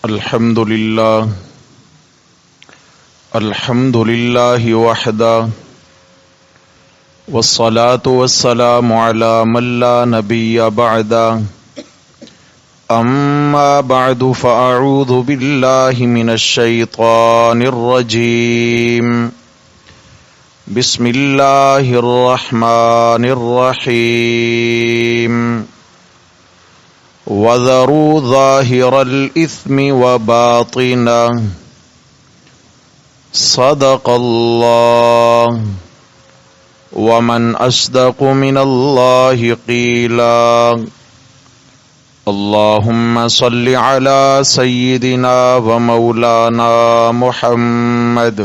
الحمد للہ وحدہ والصلاة والسلام على من لا نبی بعدہ اما بعد فاعوذ باللہ من الشیطان الرجیم بسم اللہ الرحمن الرحیم وَذَرُوا ظَاهِرَ الْإِثْمِ وَبَاطِنَهُ صَدَقَ اللَّهُ وَمَنْ أَصْدَقُ مِنَ اللَّهِ قِيلًا اللهم صل على سيدنا ومولانا محمد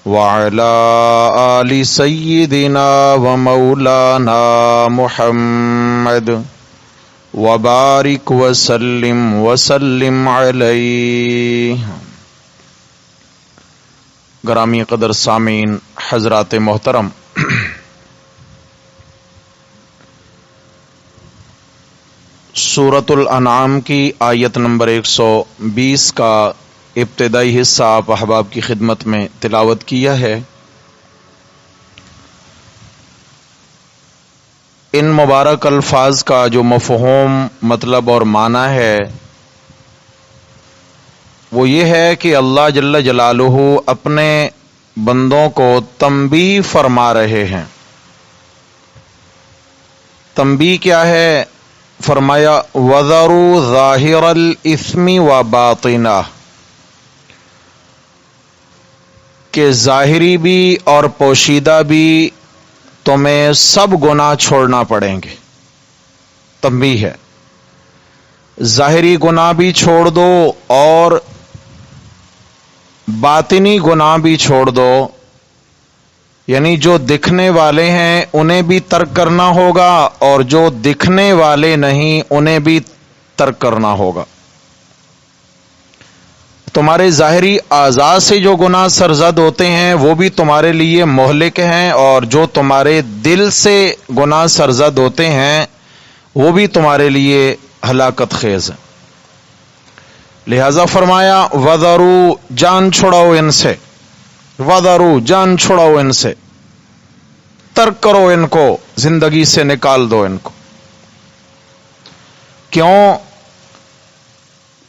وعلى آل سيدنا ومولانا محمد وبارک وسلم علیہ۔ گرامی قدر سامعین حضرات محترم، سورۃ الانعام کی آیت نمبر 120 کا ابتدائی حصہ آپ احباب کی خدمت میں تلاوت کیا ہے۔ ان مبارک الفاظ کا جو مفہوم، مطلب اور معنی ہے وہ یہ ہے کہ اللہ جل جلالہ اپنے بندوں کو تنبیہ فرما رہے ہیں۔ تنبیہ کیا ہے؟ فرمایا وَذَرُوا ظَاهِرَ الْإِثْمِ وَبَاطِنَهُ، کہ ظاہری بھی اور پوشیدہ بھی تمہیں سب گناہ چھوڑنا پڑیں گے۔ تنبیہ ہے، ظاہری گناہ بھی چھوڑ دو اور باطنی گناہ بھی چھوڑ دو، یعنی جو دکھنے والے ہیں انہیں بھی ترک کرنا ہوگا اور جو دکھنے والے نہیں انہیں بھی ترک کرنا ہوگا۔ تمہارے ظاہری اعضاء سے جو گناہ سرزد ہوتے ہیں وہ بھی تمہارے لیے مہلک ہیں، اور جو تمہارے دل سے گناہ سرزد ہوتے ہیں وہ بھی تمہارے لیے ہلاکت خیز ہیں۔ لہذا فرمایا وَذَرُوا، جان چھڑاؤ ان سے، وَذَرُوا، جان چھڑاؤ ان سے، ترک کرو ان کو، زندگی سے نکال دو ان کو۔ کیوں؟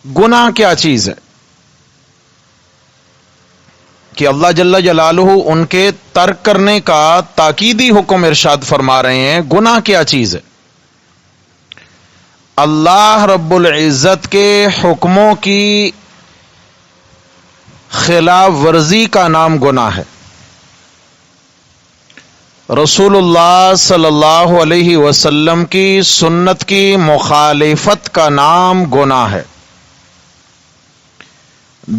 گناہ کیا چیز ہے کہ اللہ جل جلالہ ان کے ترک کرنے کا تاکیدی حکم ارشاد فرما رہے ہیں۔ گناہ کیا چیز ہے؟ اللہ رب العزت کے حکموں کی خلاف ورزی کا نام گناہ ہے۔ رسول اللہ صلی اللہ علیہ وسلم کی سنت کی مخالفت کا نام گناہ ہے۔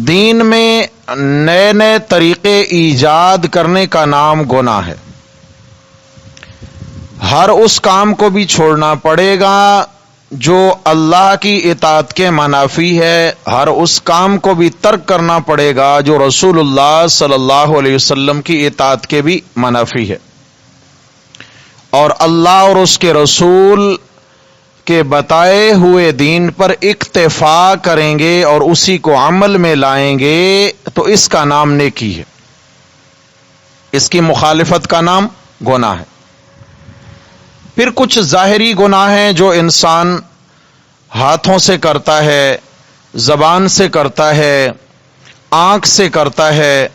دین میں نئے نئے طریقے ایجاد کرنے کا نام گناہ ہے۔ ہر اس کام کو بھی چھوڑنا پڑے گا جو اللہ کی اطاعت کے منافی ہے، ہر اس کام کو بھی ترک کرنا پڑے گا جو رسول اللہ صلی اللہ علیہ وسلم کی اطاعت کے بھی منافی ہے۔ اور اللہ اور اس کے رسول کے بتائے ہوئے دین پر اکتفا کریں گے اور اسی کو عمل میں لائیں گے تو اس کا نام نیکی ہے، اس کی مخالفت کا نام گناہ ہے۔ پھر کچھ ظاہری گناہ ہیں جو انسان ہاتھوں سے کرتا ہے، زبان سے کرتا ہے، آنکھ سے کرتا ہے،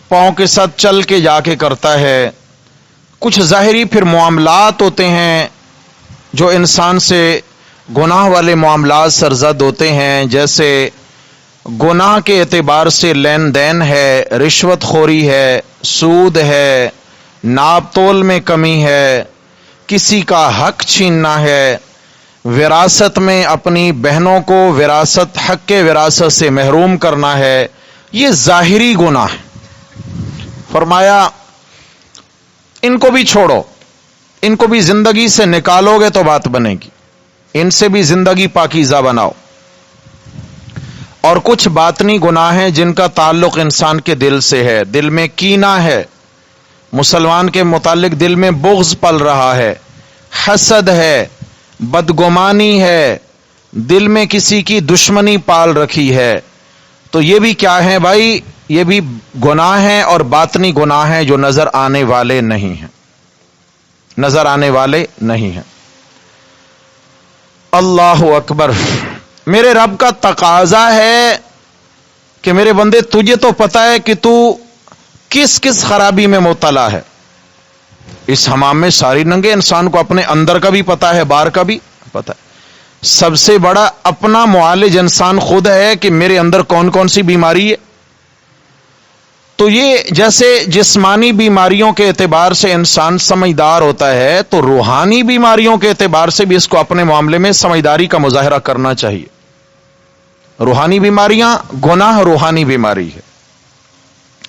پاؤں کے ساتھ چل کے جا کے کرتا ہے۔ کچھ ظاہری پھر معاملات ہوتے ہیں جو انسان سے گناہ والے معاملات سرزد ہوتے ہیں، جیسے گناہ کے اعتبار سے لین دین ہے، رشوت خوری ہے، سود ہے، ناپ تول میں کمی ہے، کسی کا حق چھیننا ہے، وراثت میں اپنی بہنوں کو وراثت، حق کے وراثت سے محروم کرنا ہے۔ یہ ظاہری گناہ ہے۔ فرمایا ان کو بھی چھوڑو، ان کو بھی زندگی سے نکالو گے تو بات بنے گی، ان سے بھی زندگی پاکیزہ بناؤ۔ اور کچھ باطنی گناہ ہیں جن کا تعلق انسان کے دل سے ہے، دل میں کینہ ہے، مسلمان کے متعلق دل میں بغض پل رہا ہے، حسد ہے، بدگمانی ہے، دل میں کسی کی دشمنی پال رکھی ہے تو یہ بھی کیا ہے بھائی؟ یہ بھی گناہ ہیں، اور باطنی گناہ ہیں جو نظر آنے والے نہیں ہیں، نظر آنے والے نہیں ہیں۔ اللہ اکبر۔ میرے رب کا تقاضا ہے کہ میرے بندے تجھے تو پتا ہے کہ تو کس کس خرابی میں مبتلا ہے۔ اس حمام میں ساری ننگے انسان کو اپنے اندر کا بھی پتا ہے، باہر کا بھی پتا ہے۔ سب سے بڑا اپنا معالج انسان خود ہے کہ میرے اندر کون کون سی بیماری ہے۔ تو یہ جیسے جسمانی بیماریوں کے اعتبار سے انسان سمجھدار ہوتا ہے، تو روحانی بیماریوں کے اعتبار سے بھی اس کو اپنے معاملے میں سمجھداری کا مظاہرہ کرنا چاہیے۔ روحانی بیماریاں، گناہ روحانی بیماری ہے،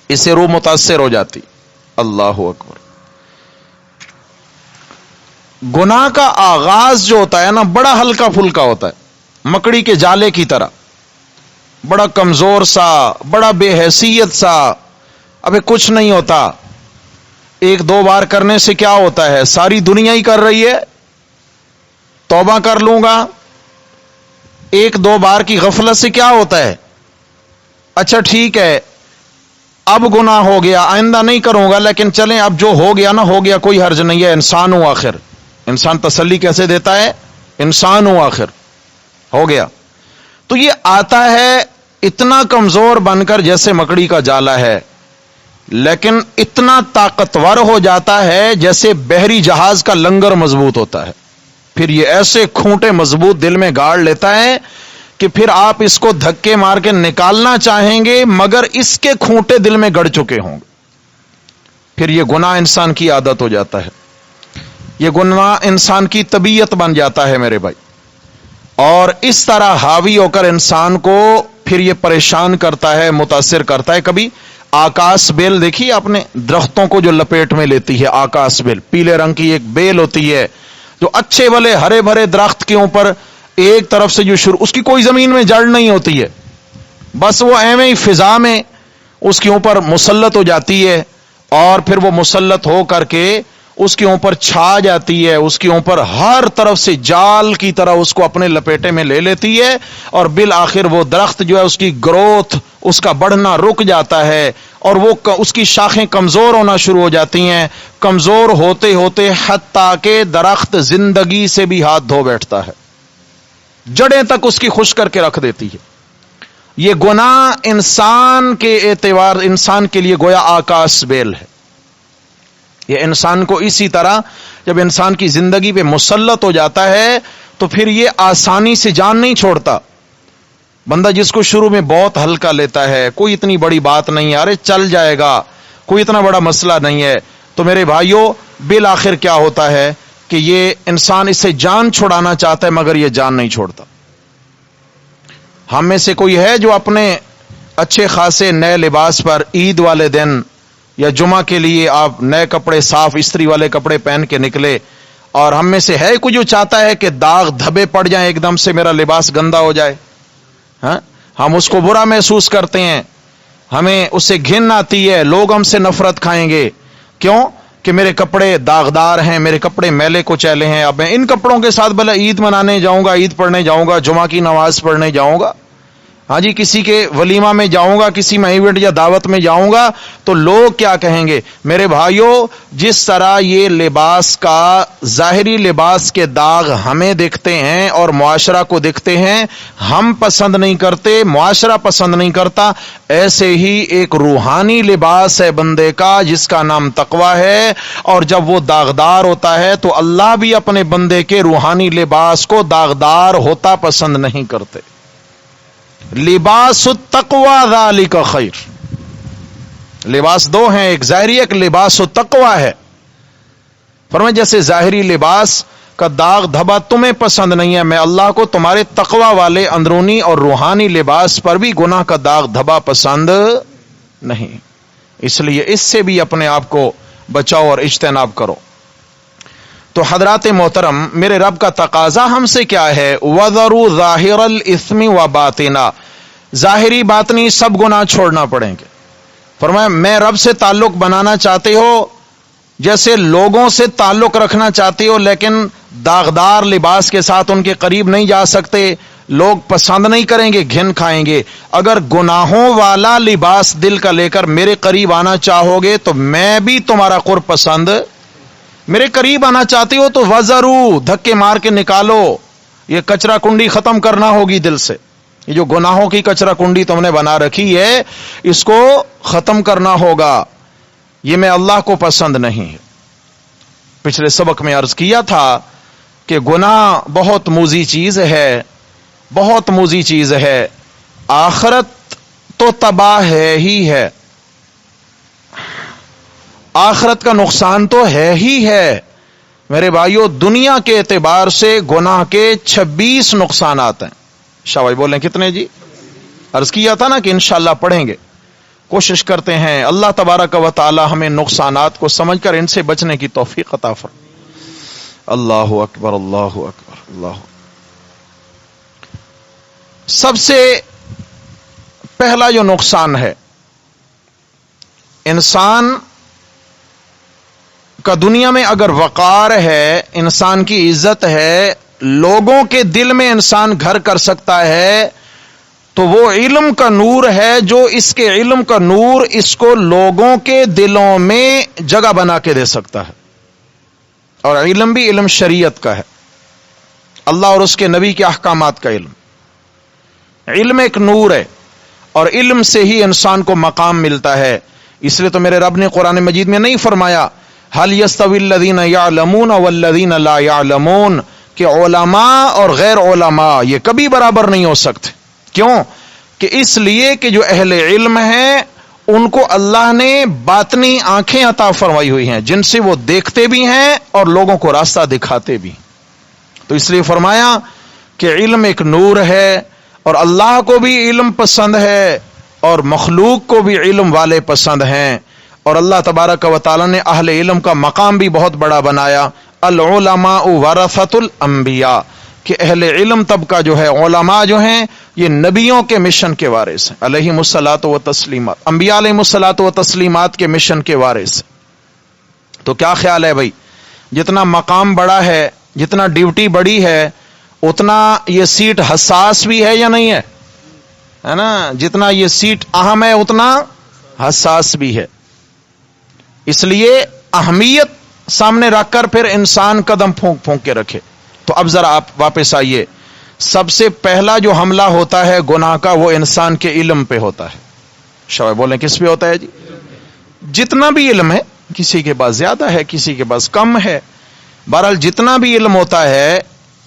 اس سے روح متاثر ہو جاتی۔ اللہ اکبر۔ گناہ کا آغاز جو ہوتا ہے نا، بڑا ہلکا پھلکا ہوتا ہے، مکڑی کے جالے کی طرح، بڑا کمزور سا، بڑا بے حیثیت سا، ابے کچھ نہیں ہوتا۔ ایک دو بار کرنے سے کیا ہوتا ہے؟ ساری دنیا ہی کر رہی ہے، توبہ کر لوں گا۔ ایک دو بار کی غفلت سے کیا ہوتا ہے؟ اچھا ٹھیک ہے، اب گناہ ہو گیا، آئندہ نہیں کروں گا، لیکن چلیں اب جو ہو گیا نا ہو گیا، کوئی حرج نہیں ہے، انسان ہوں آخر۔ انسان تسلی کیسے دیتا ہے؟ انسان ہوں آخر، ہو گیا۔ تو یہ آتا ہے اتنا کمزور بن کر جیسے مکڑی کا جالا ہے، لیکن اتنا طاقتور ہو جاتا ہے جیسے بحری جہاز کا لنگر مضبوط ہوتا ہے۔ پھر یہ ایسے کھونٹے مضبوط دل میں گاڑ لیتا ہے کہ پھر آپ اس کو دھکے مار کے نکالنا چاہیں گے مگر اس کے کھونٹے دل میں گڑ چکے ہوں گے۔ پھر یہ گناہ انسان کی عادت ہو جاتا ہے، یہ گناہ انسان کی طبیعت بن جاتا ہے میرے بھائی، اور اس طرح حاوی ہو کر انسان کو پھر یہ پریشان کرتا ہے، متاثر کرتا ہے۔ کبھی آکاش بیل دیکھی آپ نے؟ درختوں کو جو لپیٹ میں لیتی ہے آکاش بیل، پیلے رنگ کی ایک بیل ہوتی ہے جو اچھے والے ہرے بھرے درخت کے اوپر ایک طرف سے جو شروع، اس کی کوئی زمین میں جڑ نہیں ہوتی ہے، بس وہ ایویں ہی فضا میں اس کے اوپر مسلط ہو جاتی ہے، اور پھر وہ مسلط ہو کر کے اس کے اوپر چھا جاتی ہے، اس کے اوپر ہر طرف سے جال کی طرح اس کو اپنے لپیٹے میں لے لیتی ہے، اور بالآخر وہ درخت جو ہے اس کی گروتھ، اس کا بڑھنا رک جاتا ہے، اور وہ اس کی شاخیں کمزور ہونا شروع ہو جاتی ہیں، کمزور ہوتے ہوتے حتیٰ کہ درخت زندگی سے بھی ہاتھ دھو بیٹھتا ہے، جڑیں تک اس کی خشک کر کے رکھ دیتی ہے۔ یہ گناہ انسان کے اعتبار، انسان کے لیے گویا آکاش بیل ہے۔ یہ انسان کو اسی طرح جب انسان کی زندگی پہ مسلط ہو جاتا ہے تو پھر یہ آسانی سے جان نہیں چھوڑتا۔ بندہ جس کو شروع میں بہت ہلکا لیتا ہے، کوئی اتنی بڑی بات نہیں ہے، ارے چل جائے گا، کوئی اتنا بڑا مسئلہ نہیں ہے، تو میرے بھائیوں بالآخر کیا ہوتا ہے کہ یہ انسان اس سے جان چھڑانا چاہتا ہے مگر یہ جان نہیں چھوڑتا۔ ہم میں سے کوئی ہے جو اپنے اچھے خاصے نئے لباس پر عید والے دن یا جمعہ کے لیے آپ نئے کپڑے، صاف استری والے کپڑے پہن کے نکلے، اور ہم میں سے ہے کوئی جو چاہتا ہے کہ داغ دھبے پڑ جائیں، ایک دم سے میرا لباس گندا ہو جائے؟ ہاں، ہم اس کو برا محسوس کرتے ہیں، ہمیں اس سے گھن آتی ہے، لوگ ہم سے نفرت کھائیں گے، کیوں کہ میرے کپڑے داغدار ہیں، میرے کپڑے میلے کچیلے ہیں، اب میں ان کپڑوں کے ساتھ بھلا عید منانے جاؤں گا، عید پڑھنے جاؤں گا، جمعہ کی نماز پڑھنے جاؤں گا، ہاں جی کسی کے ولیمہ میں جاؤں گا، کسی میں ایونٹ یا دعوت میں جاؤں گا، تو لوگ کیا کہیں گے؟ میرے بھائیوں جس طرح یہ لباس کا، ظاہری لباس کے داغ ہمیں دکھتے ہیں اور معاشرہ کو دکھتے ہیں، ہم پسند نہیں کرتے، معاشرہ پسند نہیں کرتا، ایسے ہی ایک روحانی لباس ہے بندے کا جس کا نام تقویٰ ہے، اور جب وہ داغدار ہوتا ہے تو اللہ بھی اپنے بندے کے روحانی لباس کو داغدار ہوتا پسند نہیں کرتے۔ لباس التقوی ذالک خیر، لباس دو ہیں، ایک ظاہری، ایک لباس التقوی ہے۔ فرمایا جیسے ظاہری لباس کا داغ دھبا تمہیں پسند نہیں ہے، میں اللہ کو تمہارے تقوی والے اندرونی اور روحانی لباس پر بھی گناہ کا داغ دھبا پسند نہیں، اس لیے اس سے بھی اپنے آپ کو بچاؤ اور اجتناب کرو۔ تو حضرات محترم، میرے رب کا تقاضا ہم سے کیا ہے؟ وَذَرُوا ظَاهِرَ الْإِثْمِ وَبَاطِنَا، ظاہری باطنی سب گناہ چھوڑنا پڑیں گے۔ فرمایا میں رب سے تعلق بنانا چاہتے ہو، جیسے لوگوں سے تعلق رکھنا چاہتے ہو لیکن داغدار لباس کے ساتھ ان کے قریب نہیں جا سکتے، لوگ پسند نہیں کریں گے, گھن کھائیں گے. اگر گناہوں والا لباس دل کا لے کر میرے قریب آنا چاہو گے تو میں بھی تمہارا قرب پسند. میرے قریب آنا چاہتے ہو تو وزرو, دھکے مار کے نکالو. یہ کچرا کنڈی ختم کرنا ہوگی دل سے. یہ جو گناہوں کی کچرا کنڈی تم نے بنا رکھی ہے, اس کو ختم کرنا ہوگا. یہ میں اللہ کو پسند نہیں ہے. پچھلے سبق میں عرض کیا تھا کہ گناہ بہت موذی چیز ہے, بہت موذی چیز ہے. آخرت تو تباہ ہے ہی ہے, آخرت کا نقصان تو ہے ہی ہے. میرے بھائیو, دنیا کے اعتبار سے گناہ کے 26 نقصانات ہیں. شاہ بھائی بولیں کتنے جی؟ عرض کیا تھا نا کہ انشاءاللہ پڑھیں گے. کوشش کرتے ہیں اللہ تبارک و تعالی ہمیں نقصانات کو سمجھ کر ان سے بچنے کی توفیق عطا فرمائے. اللہ اکبر, اللہ اکبر, اللہ. سب سے پہلا جو نقصان ہے, انسان کا دنیا میں اگر وقار ہے, انسان کی عزت ہے, لوگوں کے دل میں انسان گھر کر سکتا ہے, تو وہ علم کا نور ہے. جو اس کے علم کا نور اس کو لوگوں کے دلوں میں جگہ بنا کے دے سکتا ہے. اور علم بھی علم شریعت کا ہے, اللہ اور اس کے نبی کے احکامات کا علم. علم ایک نور ہے, اور علم سے ہی انسان کو مقام ملتا ہے. اس لیے تو میرے رب نے قرآن مجید میں نہیں فرمایا هل يستوي الذين يعلمون والذين لا يعلمون, کہ علماء اور غیر علماء یہ کبھی برابر نہیں ہو سکتے. کیوں؟ کہ اس لیے کہ جو اہل علم ہیں ان کو اللہ نے باطنی آنکھیں عطا فرمائی ہوئی ہیں, جن سے وہ دیکھتے بھی ہیں اور لوگوں کو راستہ دکھاتے بھی. تو اس لیے فرمایا کہ علم ایک نور ہے, اور اللہ کو بھی علم پسند ہے, اور مخلوق کو بھی علم والے پسند ہیں. اور اللہ تبارک و تعالی نے اہل علم کا مقام بھی بہت بڑا بنایا. العلماء ورثۃ الانبیاء, کہ اہل علم طبقہ جو ہے, علماء جو ہیں, یہ نبیوں کے مشن کے وارث ہیں علیہم الصلاۃ و تسلیمات, انبیاء علیہم الصلاۃ و تسلیمات کے مشن کے وارث ہیں. تو کیا خیال ہے بھائی, جتنا مقام بڑا ہے, جتنا ڈیوٹی بڑی ہے, اتنا یہ سیٹ حساس بھی ہے یا نہیں ہے؟ ہے نا, جتنا یہ سیٹ اہم ہے اتنا حساس بھی ہے. اس لیے اہمیت سامنے رکھ کر پھر انسان قدم پھونک پھونک کے رکھے. تو اب ذرا آپ واپس آئیے. سب سے پہلا جو حملہ ہوتا ہے گناہ کا, وہ انسان کے علم پہ ہوتا ہے. شاہ بولیں کس پہ ہوتا ہے جی؟ جتنا بھی علم ہے, کسی کے پاس زیادہ ہے, کسی کے پاس کم ہے, بہرحال جتنا بھی علم ہوتا ہے,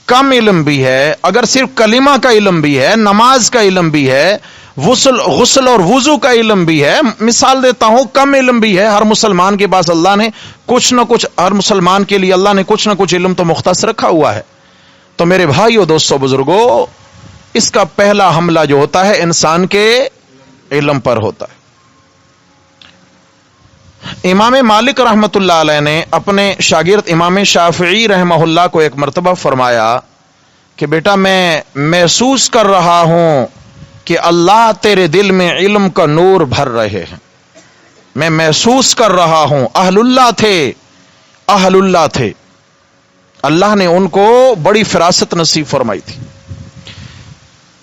کم علم بھی ہے, اگر صرف کلمہ کا علم بھی ہے, نماز کا علم بھی ہے, غسل اور وضو کا علم بھی ہے, مثال دیتا ہوں, کم علم بھی ہے. ہر مسلمان کے پاس اللہ نے کچھ نہ کچھ, ہر مسلمان کے لیے اللہ نے کچھ نہ کچھ علم تو مختص رکھا ہوا ہے. تو میرے بھائیو, دوستو, بزرگو, اس کا پہلا حملہ جو ہوتا ہے انسان کے علم پر ہوتا ہے. امام مالک رحمت اللہ علیہ نے اپنے شاگرد امام شافعی رحمہ اللہ کو ایک مرتبہ فرمایا کہ بیٹا, میں محسوس کر رہا ہوں کہ اللہ تیرے دل میں علم کا نور بھر رہے ہیں. میں محسوس کر رہا ہوں. اہل اللہ تھے, اہل اللہ تھے, اللہ نے ان کو بڑی فراست نصیب فرمائی تھی.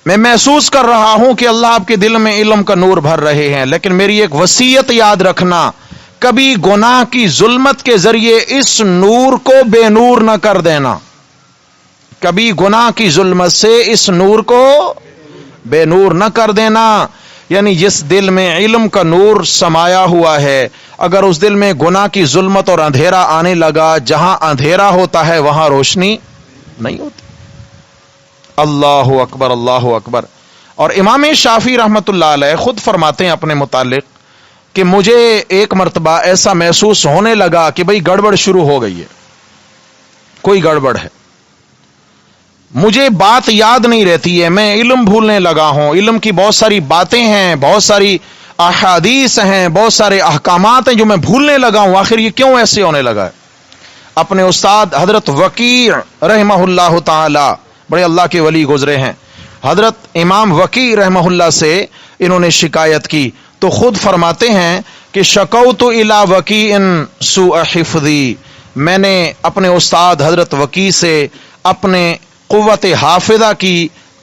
میں محسوس کر رہا ہوں کہ اللہ آپ کے دل میں علم کا نور بھر رہے ہیں, لیکن میری ایک وصیت یاد رکھنا, کبھی گناہ کی ظلمت کے ذریعے اس نور کو بے نور نہ کر دینا. کبھی گناہ کی ظلمت سے اس نور کو بے نور نہ کر دینا. یعنی جس دل میں علم کا نور سمایا ہوا ہے, اگر اس دل میں گناہ کی ظلمت اور اندھیرا آنے لگا, جہاں اندھیرا ہوتا ہے وہاں روشنی نہیں ہوتی. اللہ اکبر, اللہ اکبر. اور امام شافعی رحمت اللہ علیہ خود فرماتے ہیں اپنے متعلق کہ مجھے ایک مرتبہ ایسا محسوس ہونے لگا کہ بھئی گڑبڑ شروع ہو گئی ہے, کوئی گڑبڑ ہے, مجھے بات یاد نہیں رہتی ہے, میں علم بھولنے لگا ہوں. علم کی بہت ساری باتیں ہیں, بہت ساری احادیث ہیں, بہت سارے احکامات ہیں جو میں بھولنے لگا ہوں. آخر یہ کیوں ایسے ہونے لگا ہے؟ اپنے استاد حضرت وکیع رحمہ اللہ تعالی, بڑے اللہ کے ولی گزرے ہیں, حضرت امام وکیع رحمہ اللہ سے انہوں نے شکایت کی تو خود فرماتے ہیں کہ شکوت الی وکیع سوء حفظی, میں نے اپنے استاد حضرت وکیع سے اپنے قوت حافظہ کی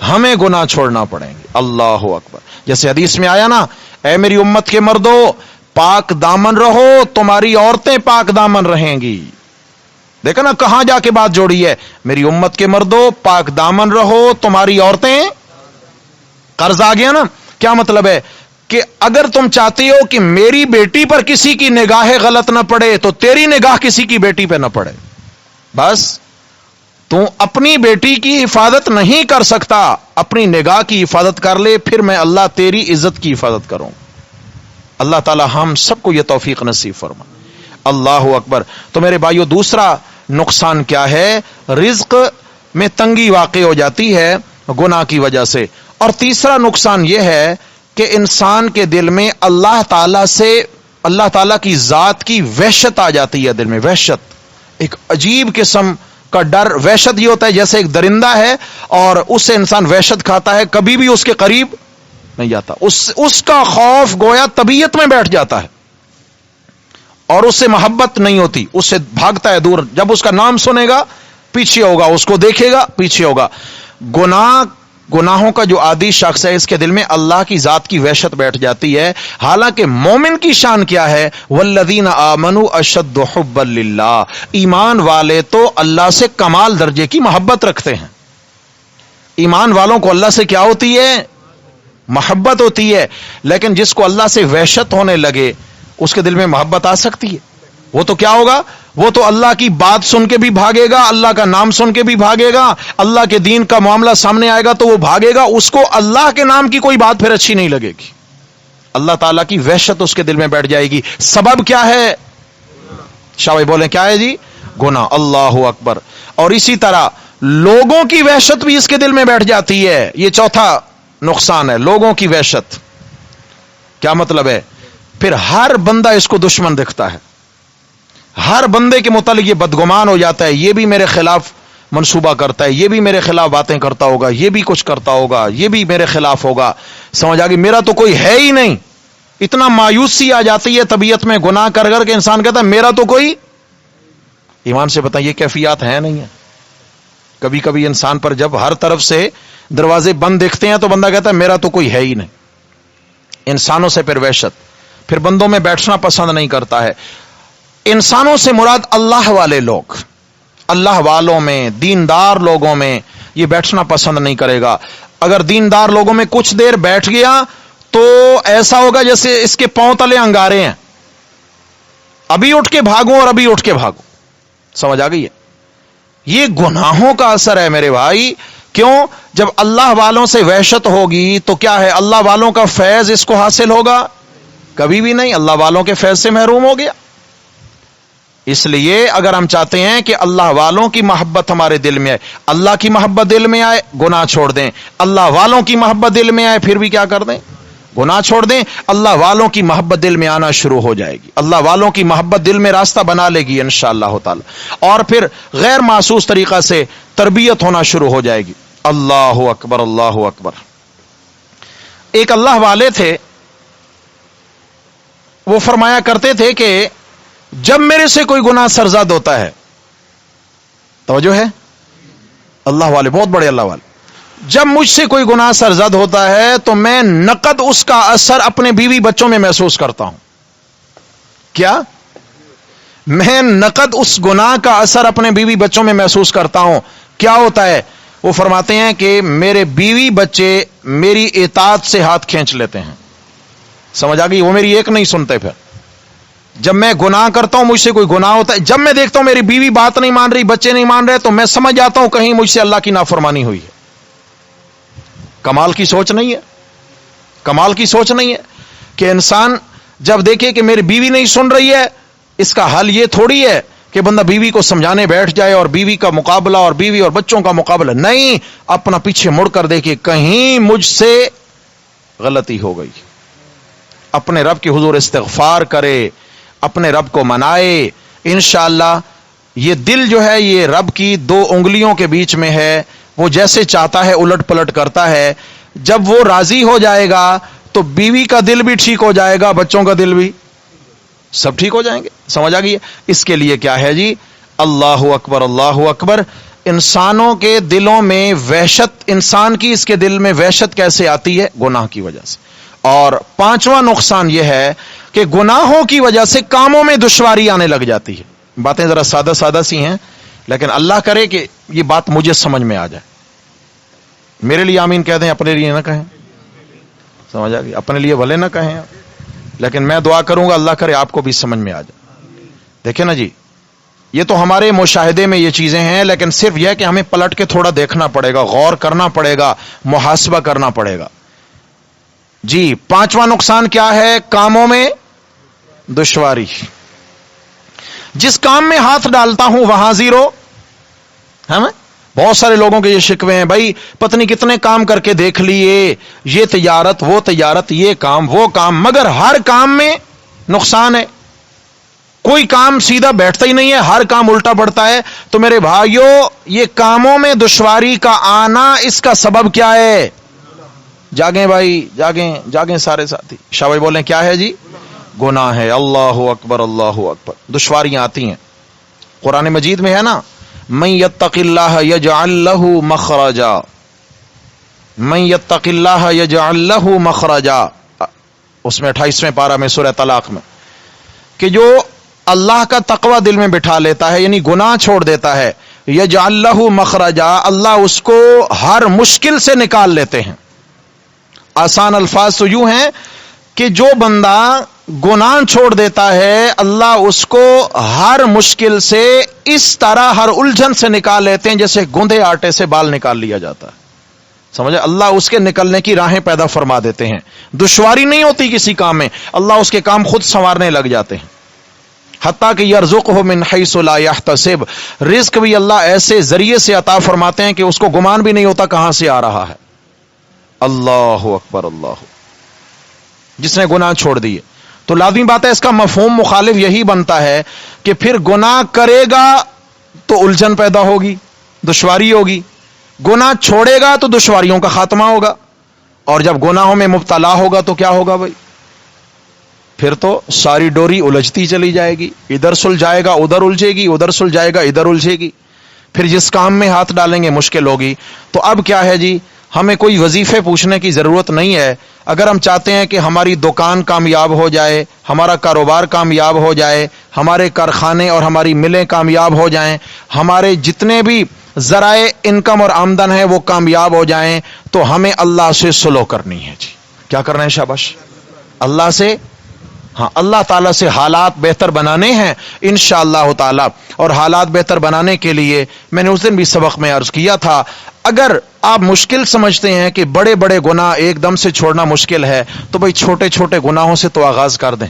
ہمیں گناہ چھوڑنا پڑیں گے. اللہ اکبر. جیسے حدیث میں آیا نا، اے میری امت کے مردو پاک دامن رہو، تمہاری عورتیں پاک دامن رہیں گی. دیکھا نا کہاں جا کے بات جوڑی ہے، میری امت کے مردو پاک دامن رہو، تمہاری عورتیں. قرض آ گیا نا. کیا مطلب ہے کہ اگر تم چاہتے ہو کہ میری بیٹی پر کسی کی نگاہ غلط نہ پڑے تو تیری نگاہ کسی کی بیٹی پہ نہ پڑے. بس تو اپنی بیٹی کی حفاظت نہیں کر سکتا، اپنی نگاہ کی حفاظت کر لے، پھر میں اللہ تیری عزت کی حفاظت کروں. اللہ تعالی ہم سب کو یہ توفیق نصیب فرما. اللہ اکبر. تو میرے بھائیو، دوسرا نقصان کیا ہے؟ رزق میں تنگی واقع ہو جاتی ہے گناہ کی وجہ سے. اور تیسرا نقصان یہ ہے کہ انسان کے دل میں اللہ تعالی کی ذات کی وحشت آ جاتی ہے. دل میں وحشت، ایک عجیب قسم کا ڈر. وحشت یہ ہوتا ہے جیسے ایک درندہ ہے اور اس سے انسان وحشت کھاتا ہے، کبھی بھی اس کے قریب نہیں جاتا. اس کا خوف گویا طبیعت میں بیٹھ جاتا ہے اور اس سے محبت نہیں ہوتی، اس سے بھاگتا ہے دور. جب اس کا نام سنے گا پیچھے ہوگا، اس کو دیکھے گا پیچھے ہوگا. گناہوں کا جو عادی شخص ہے، اس کے دل میں اللہ کی ذات کی وحشت بیٹھ جاتی ہے. حالانکہ مومن کی شان کیا ہے؟ والذین آمنوا اشد حبا للہ. ایمان والے تو اللہ سے کمال درجے کی محبت رکھتے ہیں. ایمان والوں کو اللہ سے کیا ہوتی ہے؟ محبت ہوتی ہے. لیکن جس کو اللہ سے وحشت ہونے لگے اس کے دل میں محبت آ سکتی ہے؟ وہ تو کیا ہوگا؟ وہ تو اللہ کی بات سن کے بھی بھاگے گا، اللہ کا نام سن کے بھی بھاگے گا، اللہ کے دین کا معاملہ سامنے آئے گا تو وہ بھاگے گا. اس کو اللہ کے نام کی کوئی بات پھر اچھی نہیں لگے گی. اللہ تعالیٰ کی وحشت اس کے دل میں بیٹھ جائے گی. سبب کیا ہے؟ شاہ بھائی بولیں کیا ہے جی؟ گناہ. اللہ اکبر. اور اسی طرح لوگوں کی وحشت بھی اس کے دل میں بیٹھ جاتی ہے. یہ چوتھا نقصان ہے، لوگوں کی وحشت. کیا مطلب ہے؟ پھر ہر بندہ اس کو دشمن دکھتا ہے، ہر بندے کے متعلق یہ بدگمان ہو جاتا ہے، یہ بھی میرے خلاف منصوبہ کرتا ہے، یہ بھی میرے خلاف باتیں کرتا ہوگا، یہ بھی کچھ کرتا ہوگا، یہ بھی میرے خلاف ہوگا. سمجھ آ گئی؟ میرا تو کوئی ہے ہی نہیں. اتنا مایوسی آ جاتی ہے طبیعت میں گناہ کر کر کے انسان کہتا ہے میرا تو کوئی. ایمان سے بتائیں یہ کیفیات ہیں نہیں ہے؟ کبھی کبھی انسان پر جب ہر طرف سے دروازے بند دکھتے ہیں تو بندہ کہتا ہے میرا تو کوئی ہے ہی نہیں. انسانوں سے پھر وحشت، پھر بندوں میں بیٹھنا پسند نہیں کرتا ہے. انسانوں سے مراد اللہ والے لوگ، اللہ والوں میں، دیندار لوگوں میں یہ بیٹھنا پسند نہیں کرے گا. اگر دیندار لوگوں میں کچھ دیر بیٹھ گیا تو ایسا ہوگا جیسے اس کے پاؤں تلے انگارے ہیں، ابھی اٹھ کے بھاگوں اور ابھی اٹھ کے بھاگوں. سمجھ آ گئی ہے؟ یہ گناہوں کا اثر ہے میرے بھائی. کیوں؟ جب اللہ والوں سے وحشت ہوگی تو کیا ہے؟ اللہ والوں کا فیض اس کو حاصل ہوگا؟ کبھی بھی نہیں. اللہ والوں کے فیض سے محروم ہو گیا. اس لیے اگر ہم چاہتے ہیں کہ اللہ والوں کی محبت ہمارے دل میں آئے، اللہ کی محبت دل میں آئے، گناہ چھوڑ دیں. اللہ والوں کی محبت دل میں آئے، پھر بھی کیا کر دیں؟ گناہ چھوڑ دیں. اللہ والوں کی محبت دل میں آنا شروع ہو جائے گی. اللہ والوں کی محبت دل میں راستہ بنا لے گی انشاءاللہ تعالی، اور پھر غیر محسوس طریقہ سے تربیت ہونا شروع ہو جائے گی. اللہ اکبر. اللہ اکبر. ایک اللہ والے تھے، وہ فرمایا کرتے تھے کہ جب میرے سے کوئی گناہ سرزد ہوتا ہے، توجہ ہے، اللہ والے بہت بڑے اللہ والے، جب مجھ سے کوئی گناہ سرزد ہوتا ہے تو میں نقد اس کا اثر اپنے بیوی بچوں میں محسوس کرتا ہوں. کیا؟ میں نقد اس گناہ کا اثر اپنے بیوی بچوں میں محسوس کرتا ہوں. کیا ہوتا ہے؟ وہ فرماتے ہیں کہ میرے بیوی بچے میری اطاعت سے ہاتھ کھینچ لیتے ہیں. سمجھ آ گئی؟ وہ میری ایک نہیں سنتے. پھر جب میں گناہ کرتا ہوں، مجھ سے کوئی گناہ ہوتا ہے، جب میں دیکھتا ہوں میری بیوی بات نہیں مان رہی، بچے نہیں مان رہے، تو میں سمجھ جاتا ہوں کہیں مجھ سے اللہ کی نافرمانی ہوئی ہے. کمال کی سوچ نہیں ہے؟ کمال کی سوچ نہیں ہے کہ انسان جب دیکھے کہ میری بیوی نہیں سن رہی ہے، اس کا حل یہ تھوڑی ہے کہ بندہ بیوی کو سمجھانے بیٹھ جائے اور بیوی کا مقابلہ اور بیوی اور بچوں کا مقابلہ. نہیں، اپنا پیچھے مڑ کر دیکھے کہیں مجھ سے غلطی ہو گئی، اپنے رب کے حضور استغفار کرے، اپنے رب کو منائے. انشاءاللہ یہ دل جو ہے یہ رب کی دو انگلیوں کے بیچ میں ہے، وہ جیسے چاہتا ہے الٹ پلٹ کرتا ہے. جب وہ راضی ہو جائے گا تو بیوی کا دل بھی ٹھیک ہو جائے گا، بچوں کا دل بھی، سب ٹھیک ہو جائیں گے. سمجھ آ گئی ہے؟ اس کے لیے کیا ہے جی؟ اللہ اکبر. اللہ اکبر. انسانوں کے دلوں میں وحشت، انسان کی اس کے دل میں وحشت کیسے آتی ہے؟ گناہ کی وجہ سے. اور پانچواں نقصان یہ ہے کہ گناہوں کی وجہ سے کاموں میں دشواری آنے لگ جاتی ہے. باتیں ذرا سادہ سادہ سی ہیں، لیکن اللہ کرے کہ یہ بات مجھے سمجھ میں آ جائے. میرے لیے آمین کہہ دیں، اپنے لیے نہ کہیں. سمجھ آ گئی؟ اپنے لیے بھلے نہ کہیں، لیکن میں دعا کروں گا اللہ کرے آپ کو بھی سمجھ میں آ جائے. دیکھیں نا جی، یہ تو ہمارے مشاہدے میں یہ چیزیں ہیں، لیکن صرف یہ کہ ہمیں پلٹ کے تھوڑا دیکھنا پڑے گا، غور کرنا پڑے گا، محاسبہ کرنا پڑے گا. جی، پانچواں نقصان کیا ہے؟ کاموں میں دشواری. جس کام میں ہاتھ ڈالتا ہوں وہاں زیرو. ہمیں بہت سارے لوگوں کے یہ شکوے ہیں، بھائی پتنی کتنے کام کر کے دیکھ لیے، یہ تجارت وہ تجارت، یہ کام وہ کام، مگر ہر کام میں نقصان ہے. کوئی کام سیدھا بیٹھتا ہی نہیں ہے، ہر کام الٹا پڑتا ہے. تو میرے بھائیوں، یہ کاموں میں دشواری کا آنا، اس کا سبب کیا ہے؟ جاگیں بھائی، جاگیں جاگیں سارے ساتھی. شاہ بولیں کیا ہے جی؟ گناہ ہے. اللہ اکبر، اللہ اکبر. دشواریاں آتی ہیں. قرآن مجید میں ہے نا، من یتق اللہ یجعل لہ مخرجا، من یتق اللہ یجعل لہ مخرجا. اس میں 28ویں پارہ میں سورہ طلاق میں، کہ جو اللہ کا تقوی دل میں بٹھا لیتا ہے، یعنی گناہ چھوڑ دیتا ہے، یجعل لہ مخرجا، اللہ اس کو ہر مشکل سے نکال لیتے ہیں. آسان الفاظ تو یوں ہیں کہ جو بندہ گناہ چھوڑ دیتا ہے، اللہ اس کو ہر مشکل سے اس طرح ہر الجھن سے نکال لیتے ہیں جیسے گوندھے آٹے سے بال نکال لیا جاتا ہے. سمجھے؟ اللہ اس کے نکلنے کی راہیں پیدا فرما دیتے ہیں. دشواری نہیں ہوتی کسی کام میں، اللہ اس کے کام خود سنوارنے لگ جاتے ہیں. حتیٰ کہ یرزقہ من حیث لا یحتسب، رزق بھی اللہ ایسے ذریعے سے عطا فرماتے ہیں کہ اس کو گمان بھی نہیں ہوتا کہاں سے آ رہا ہے. اللہ اکبر. اللہ، جس نے گناہ چھوڑ دیے تو لازمی بات ہے اس کا مفہوم مخالف یہی بنتا ہے کہ پھر گناہ کرے گا تو الجھن پیدا ہوگی، دشواری ہوگی. گناہ چھوڑے گا تو دشواریوں کا خاتمہ ہوگا، اور جب گناہوں میں مبتلا ہوگا تو کیا ہوگا بھائی؟ پھر تو ساری ڈوری الجھتی چلی جائے گی. ادھر سلجھائے گا ادھر الجھے گی، ادھر سلجھائے گا ادھر الجھے گی. پھر جس کام میں ہاتھ ڈالیں گے مشکل ہوگی. تو اب کیا ہے جی، ہمیں کوئی وظیفے پوچھنے کی ضرورت نہیں ہے. اگر ہم چاہتے ہیں کہ ہماری دکان کامیاب ہو جائے، ہمارا کاروبار کامیاب ہو جائے، ہمارے کارخانے اور ہماری ملیں کامیاب ہو جائیں، ہمارے جتنے بھی ذرائع انکم اور آمدن ہے وہ کامیاب ہو جائیں، تو ہمیں اللہ سے سلو کرنی ہے. جی کیا کرنا ہے؟ شاباش. اللہ سے، ہاں اللہ تعالیٰ سے حالات بہتر بنانے ہیں انشاءاللہ تعالیٰ. اور حالات بہتر بنانے کے لیے میں نے اس دن بھی سبق میں عرض کیا تھا، اگر آپ مشکل سمجھتے ہیں کہ بڑے بڑے گناہ ایک دم سے چھوڑنا مشکل ہے، تو بھائی چھوٹے چھوٹے گناہوں سے تو آغاز کر دیں.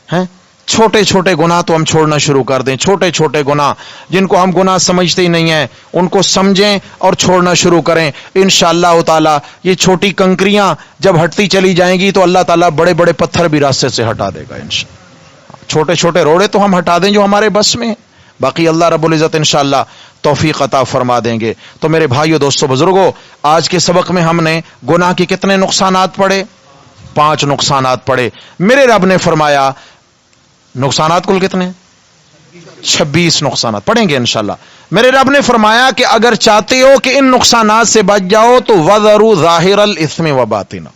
ہیں چھوٹے چھوٹے گناہ تو ہم چھوڑنا شروع کر دیں. چھوٹے چھوٹے گناہ جن کو ہم گناہ سمجھتے ہی نہیں ہیں ان کو سمجھیں اور چھوڑنا شروع کریں. انشاءاللہ تعالی یہ چھوٹی کنکریاں جب ہٹتی چلی جائیں گی تو اللہ تعالیٰ بڑے بڑے پتھر بھی راستے سے ہٹا دے گا انشاءاللہ. چھوٹے چھوٹے روڑے تو ہم ہٹا دیں جو ہمارے بس میں ہیں، باقی اللہ رب العزت انشاءاللہ توفیق عطا فرما دیں گے. تو میرے بھائیو دوستو بزرگوں، آج کے سبق میں ہم نے گناہ کے کتنے نقصانات پڑھے؟ 5 نقصانات پڑھے. میرے رب نے فرمایا نقصانات کل کتنے؟ 26 نقصانات پڑھیں گے انشاءاللہ. میرے رب نے فرمایا کہ اگر چاہتے ہو کہ ان نقصانات سے بچ جاؤ تو وَذَرُوا ظَاهِرَ الْإِثْمِ وَبَاطِنَ،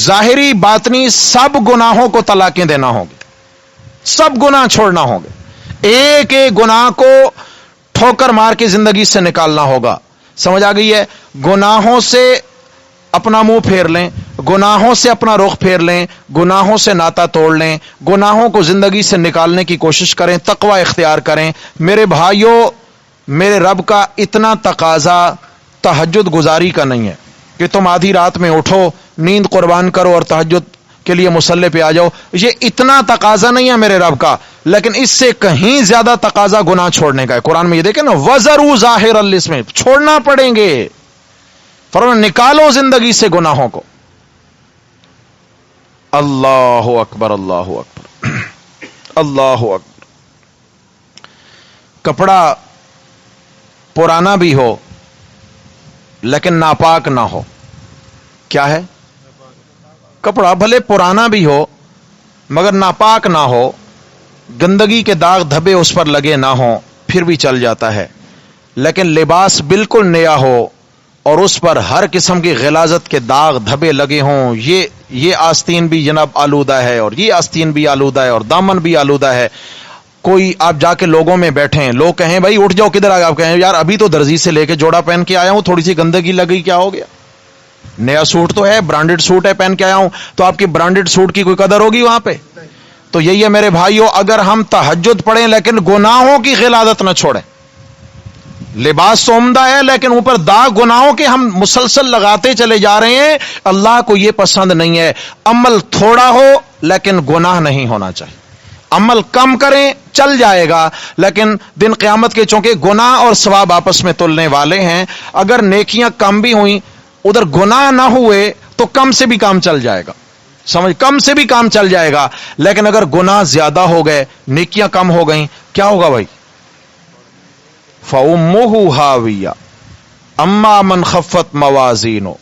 ظاہری باطنی سب گناہوں کو طلاقیں دینا ہوں گے، سب گناہ چھوڑنا ہوں گے. ایک ایک گناہ کو ٹھوکر مار کے زندگی سے نکالنا ہوگا. سمجھ آ گئی ہے؟ گناہوں سے اپنا منہ پھیر لیں، گناہوں سے اپنا رخ پھیر لیں، گناہوں سے ناتا توڑ لیں، گناہوں کو زندگی سے نکالنے کی کوشش کریں، تقوی اختیار کریں. میرے بھائیوں، میرے رب کا اتنا تقاضا تہجد گزاری کا نہیں ہے کہ تم آدھی رات میں اٹھو، نیند قربان کرو اور تہجد کے لیے مصلی پہ آ جاؤ. یہ اتنا تقاضا نہیں ہے میرے رب کا، لیکن اس سے کہیں زیادہ تقاضا گناہ چھوڑنے کا ہے. قرآن میں یہ دیکھیں نا، وَذَرُوا ظَاهِرَ الْإِثْمِ، چھوڑنا پڑیں گے. فرمایا نکالو زندگی سے گناہوں کو. اللہ اکبر، اللہ اکبر، اللہ اکبر. کپڑا پرانا بھی ہو لیکن ناپاک نہ ہو. کیا ہے؟ کپڑا بھلے پرانا بھی ہو مگر ناپاک نہ ہو، گندگی کے داغ دھبے اس پر لگے نہ ہوں، پھر بھی چل جاتا ہے. لیکن لباس بالکل نیا ہو اور اس پر ہر قسم کی غلاظت کے داغ دھبے لگے ہوں، یہ آستین بھی جناب آلودہ ہے اور یہ آستین بھی آلودہ ہے اور دامن بھی آلودہ ہے. کوئی آپ جا کے لوگوں میں بیٹھیں، لوگ کہیں بھائی اٹھ جاؤ کدھر آ گئے، آپ کہیں یار ابھی تو درزی سے لے کے جوڑا پہن کے آیا ہوں، تھوڑی سی گندگی لگی کیا ہو گیا، نیا سوٹ تو ہے، برانڈڈ سوٹ ہے پہن کے آیا ہوں، تو آپ کی برانڈڈ سوٹ کی کوئی قدر ہوگی وہاں پہ؟ تو یہی ہے میرے بھائیو، اگر ہم تہجد پڑھیں لیکن گناہوں کی غلاظت نہ چھوڑیں. لباس تو عمدہ ہے لیکن اوپر داغ گناہوں کے ہم مسلسل لگاتے چلے جا رہے ہیں، اللہ کو یہ پسند نہیں ہے. عمل تھوڑا ہو لیکن گناہ نہیں ہونا چاہیے. عمل کم کریں چل جائے گا لیکن دن قیامت کے چونکہ گناہ اور ثواب آپس میں تلنے والے ہیں، اگر نیکیاں کم بھی ہوئیں ادھر گناہ نہ ہوئے تو کم سے بھی کام چل جائے گا، سمجھ، کم سے بھی کام چل جائے گا. لیکن اگر گناہ زیادہ ہو گئے، نیکیاں کم ہو گئیں، کیا ہوگا بھائی؟ فَأُمُّهُ هَاوِيَةٌ أَمَّا مَنْ خَفَّتْ مَوَازِينُهُ،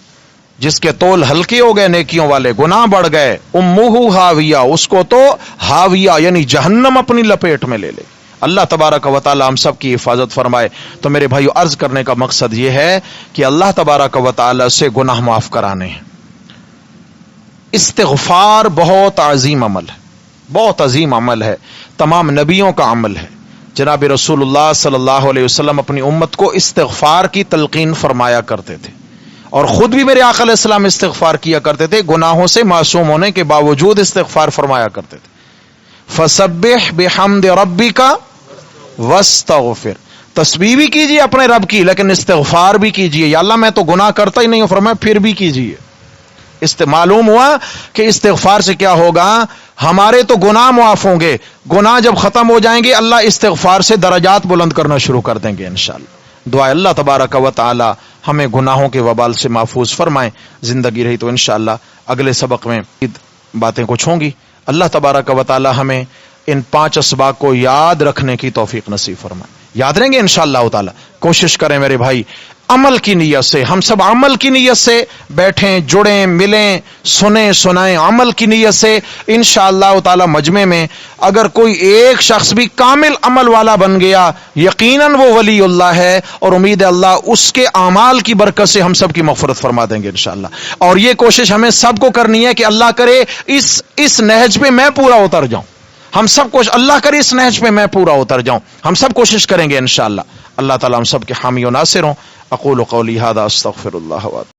جس کے تول ہلکے ہو گئے نیکیوں والے، گناہ بڑھ گئے، اُمُّهُ هَاوِيَةٌ، اس کو تو ہاویہ یعنی جہنم اپنی لپیٹ میں لے لے. اللہ تبارک و تعالی ہم سب کی حفاظت فرمائے. تو میرے بھائیو، عرض کرنے کا مقصد یہ ہے کہ اللہ تبارک و تعالی سے گناہ معاف کرانے ہیں. استغفار بہت عظیم عمل ہے، بہت عظیم عمل ہے، تمام نبیوں کا عمل ہے. جناب رسول اللہ صلی اللہ علیہ وسلم اپنی امت کو استغفار کی تلقین فرمایا کرتے تھے، اور خود بھی میرے آقا علیہ السلام استغفار کیا کرتے تھے، گناہوں سے معصوم ہونے کے باوجود استغفار فرمایا کرتے تھے. فسبح بحمد ربک واستغفر، تسبیح بھی کیجیے اپنے رب کی لیکن استغفار بھی کیجیے. یا اللہ میں تو گناہ کرتا ہی نہیں ہوں، فرمایا پھر بھی کیجیے. معلوم ہوا کہ استغفار سے کیا ہوگا، ہمارے تو گناہ معاف ہوں گے، گناہ جب ختم ہو جائیں گے اللہ استغفار سے درجات بلند کرنا شروع کر دیں گے انشاءاللہ. دعا اللہ تبارک و تعالی ہمیں گناہوں کے وبال سے محفوظ فرمائیں. زندگی رہی تو انشاءاللہ اگلے سبق میں باتیں کچھ ہوں گی. اللہ تبارک و تعالی ہمیں ان 5 اسباق کو یاد رکھنے کی توفیق نصیب فرمائے. یاد رہیں گے انشاءاللہ تعالی. کوشش کریں میرے بھائی عمل کی نیت سے، ہم سب عمل کی نیت سے بیٹھیں، جڑیں، ملیں، سنیں، سنائیں، عمل کی نیت سے. انشاءاللہ تعالی مجمع میں اگر کوئی ایک شخص بھی کامل عمل والا بن گیا، یقیناً وہ ولی اللہ ہے، اور امید ہے اللہ اس کے اعمال کی برکت سے ہم سب کی مغفرت فرما دیں گے انشاءاللہ. اور یہ کوشش ہمیں سب کو کرنی ہے کہ اللہ کرے اس نہج پہ میں پورا اتر جاؤں. ہم سب کو اللہ کرے اس نہج پہ میں پورا اتر جاؤں. ہم سب کوشش کریں گے انشاءاللہ. اللہ تعالی ہم سب کے حامی و ناصر ہوں. اقول قولی ھذا استغفر اللہ.